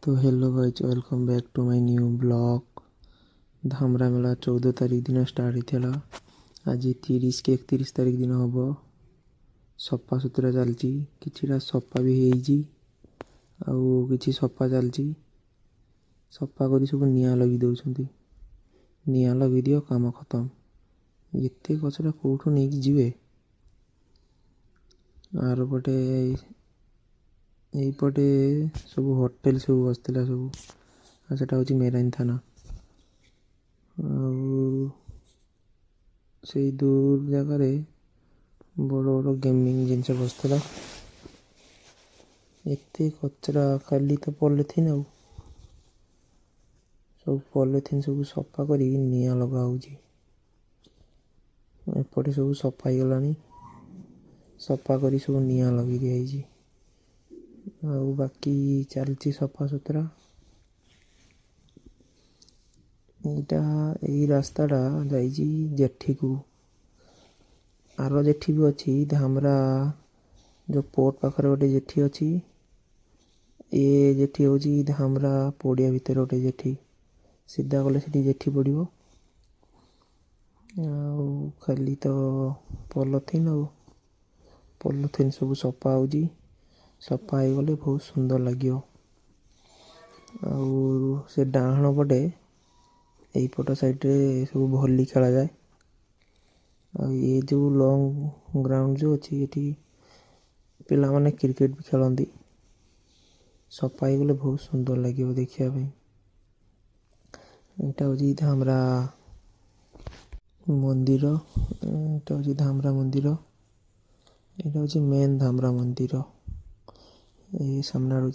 तो hello guys, welcome back to my new blog. Dhamra मेला 14 तारिख दिन स्टार्ट होता। आज 30 कि 31 तारिख दिन हम सफा सुतरा चलती कि सफा भी कि सफा चलती। सफा कर सब निआ लगे दौरान निआ लगे दियो काम खत्म। एत कचरा कौटू नहीं जीवे। आर पटे यहीपटे सब होटेल सब बसला सब। सेटा हूँ मेराइन थाना। से दूर जगार बड़ बड़ गेमिंग जिनस बसला। एत कचरा खाली तो पॉलिथिन आउ सब पॉलिथिन सब सफा कर निआ लगा एपटे सब सफा हो गलानी। सफा कर सब निआ लगे दिखाई। बाकी चलती सफा सुतरा। यही रास्ताटा जाइए जेठी को। आर जेठी भी अच्छी धामरा जो पोर्ट पाखर गोटे जेठी अच्छी। ये जेठी हूँ धामरा पड़िया भितर गोटे जेठी। सीधा गले से जेठी पड़ो। खाली तो पॉलिथिन पॉलिथिन सब सफा हो सफा हो गले बहुत सुंदर लगे। से डाण पटे यहीपट साइड रे सब भली खेला जाए। ये जो लॉन्ग ग्राउंड जो अच्छी ये पिला माने क्रिकेट भी खेलती। सफा हो गले बहुत सुंदर लगे देखा। यहाँ हूँ धामरा मंदिर। यहाँ हूँ धामरा मंदिर। यहाँ हूँ मेन धामरा मंदिर। ये सामने